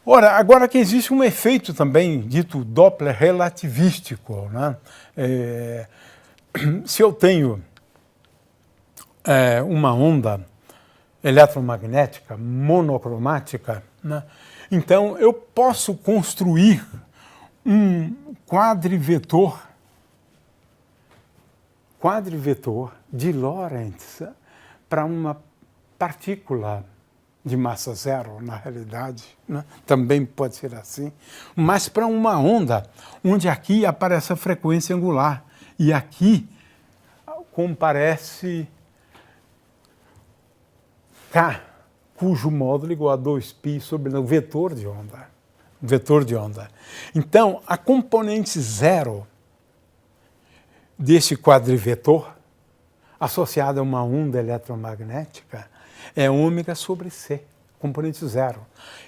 Ora, agora que existe um efeito também dito Doppler relativístico, né? Se eu tenho uma onda eletromagnética monocromática, né? Então eu posso construir um quadrivetor de Lorentz para uma partícula de massa zero, na realidade, né? Também pode ser assim, mas para uma onda onde aqui aparece a frequência angular e aqui comparece K, cujo módulo é igual a 2π sobre o vetor de onda. Então, a componente zero desse quadrivetor, associada a uma onda eletromagnética, é ômega sobre C, componente zero.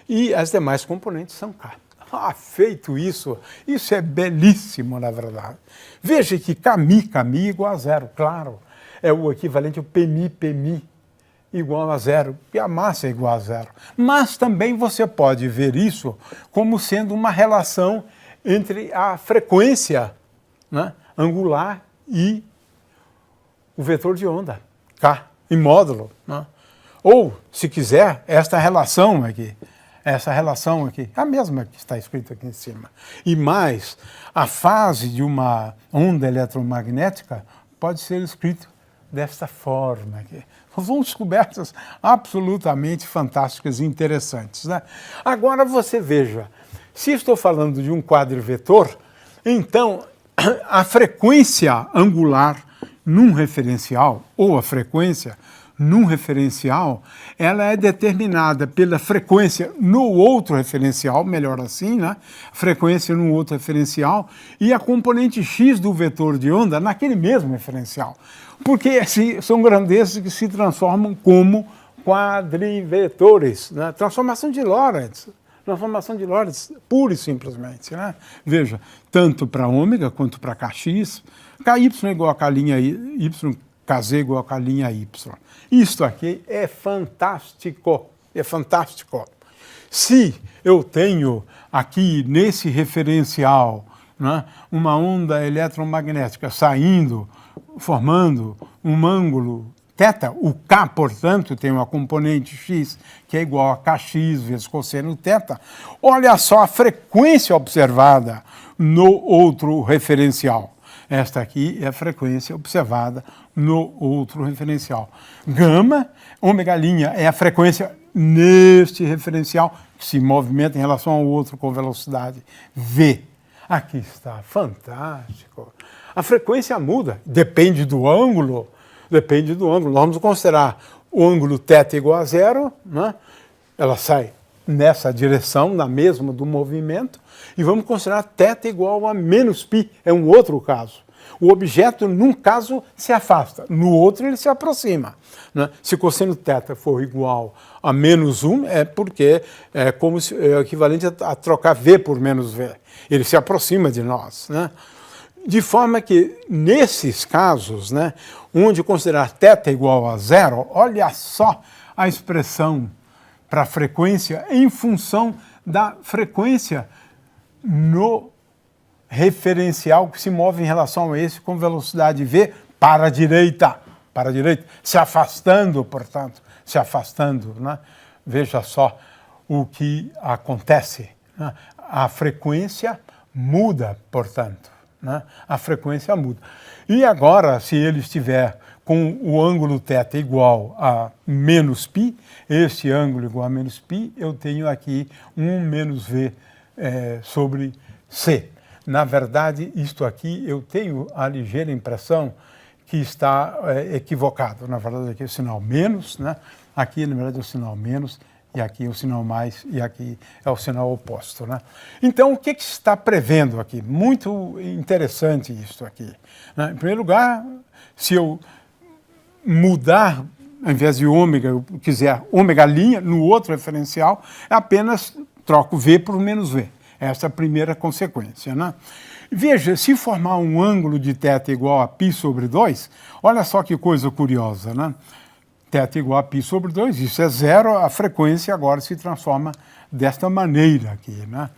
E as demais componentes são K. Feito isso é belíssimo, na verdade. Veja que Kmi igual a zero, claro. É o equivalente ao Pmi igual a zero, e a massa é igual a zero. Mas também você pode ver isso como sendo uma relação entre a frequência, né, angular e o vetor de onda, K, em módulo, né? Ou, se quiser, essa relação aqui, a mesma que está escrita aqui em cima. E mais, a fase de uma onda eletromagnética pode ser escrita desta forma aqui. São descobertas absolutamente fantásticas e interessantes, né? Agora você veja, se estou falando de um quadrivetor, então a frequência angular num referencial, ou a frequência num referencial, ela é determinada pela frequência no outro referencial, melhor assim, né? Frequência no outro referencial e a componente x do vetor de onda naquele mesmo referencial. Porque são grandezas que se transformam como quadrivetores, né? Transformação de Lorentz pura e simplesmente, né? Veja, tanto para ômega quanto para kx, ky é igual a k' y, kz igual a k' y. Isto aqui é fantástico, Se eu tenho aqui nesse referencial, né, uma onda eletromagnética saindo, formando um ângulo θ, o K, portanto, tem uma componente x que é igual a kx vezes cosseno θ, olha só a frequência observada no outro referencial. Esta aqui é a frequência observada no outro referencial. Gama, ômega' é a frequência neste referencial que se movimenta em relação ao outro com velocidade v. Aqui está, fantástico. A frequência muda, depende do ângulo. Nós vamos considerar o ângulo θ igual a zero, né? Ela sai nessa direção, na mesma do movimento, e vamos considerar θ igual a menos π, é um outro caso. O objeto, num caso, se afasta, no outro ele se aproxima, né? Se cosseno θ for igual a menos 1, é porque é como se, é equivalente a trocar v por menos v. Ele se aproxima de nós, né? De forma que, nesses casos, né, onde considerar θ igual a zero, olha só a expressão para a frequência em função da frequência no referencial que se move em relação a esse com velocidade v para a direita, se afastando, portanto, né? Veja só o que acontece, né? A frequência muda, portanto, né? A frequência muda. E agora, se ele estiver com o ângulo θ igual a menos π, este ângulo igual a menos π, eu tenho aqui 1 menos v sobre c. Na verdade, isto aqui eu tenho a ligeira impressão que está equivocado. Na verdade, aqui é o sinal menos, né? Aqui, na verdade, é o sinal menos, e aqui é o sinal mais, e aqui é o sinal oposto, né? Então, o que se está prevendo aqui? Muito interessante isso aqui, né? Em primeiro lugar, se eu mudar, ao invés de ômega, eu quiser ômega' no outro referencial, apenas troco v por menos v. Essa é a primeira consequência, né? Veja, se formar um ângulo de θ igual a π sobre 2, olha só que coisa curiosa, né? θ igual a π sobre 2, isso é zero, a frequência agora se transforma desta maneira aqui, né?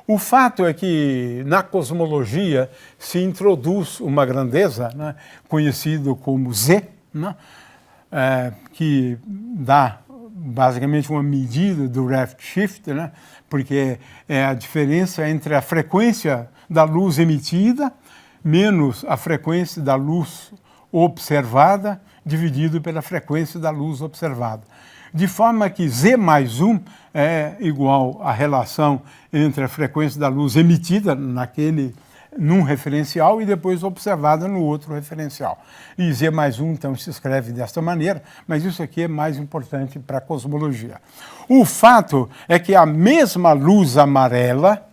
O fato é que na cosmologia se introduz uma grandeza, né, conhecido como Z, né, que dá basicamente uma medida do redshift, né, porque é a diferença entre a frequência da luz emitida menos a frequência da luz observada dividido pela frequência da luz observada. De forma que Z mais 1 é igual à relação entre a frequência da luz emitida num referencial e depois observada no outro referencial. E Z mais 1, então, se escreve desta maneira, mas isso aqui é mais importante para a cosmologia. O fato é que a mesma luz amarela,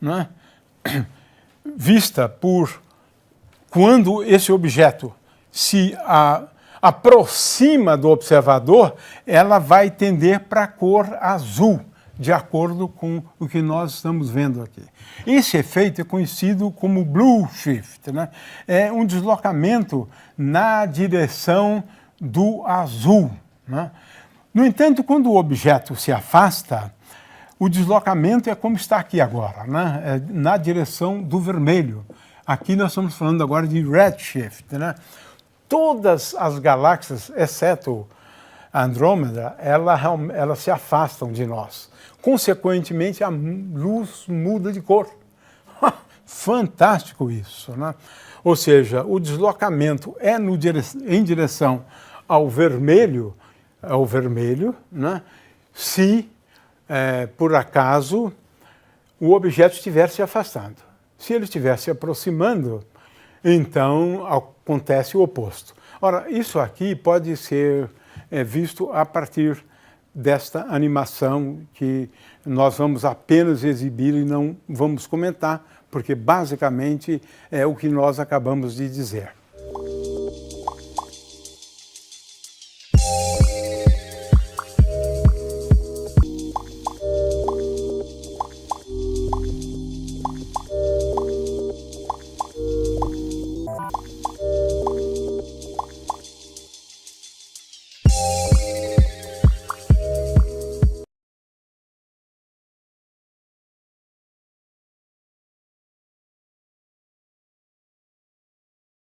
né, vista por quando esse objeto se aproxima do observador, ela vai tender para a cor azul, de acordo com o que nós estamos vendo aqui. Esse efeito é conhecido como blue shift, né? É um deslocamento na direção do azul, né? No entanto, quando o objeto se afasta, o deslocamento é como está aqui agora, né? É na direção do vermelho. Aqui nós estamos falando agora de redshift, né? Todas as galáxias, exceto a Andrômeda, elas se afastam de nós. Consequentemente, a luz muda de cor. Fantástico isso, né? Ou seja, o deslocamento é em direção ao vermelho, né? Se, por acaso, o objeto estiver se afastando. Se ele estiver se aproximando, então acontece o oposto. Ora, isso aqui pode ser visto a partir desta animação que nós vamos apenas exibir e não vamos comentar, porque basicamente é o que nós acabamos de dizer.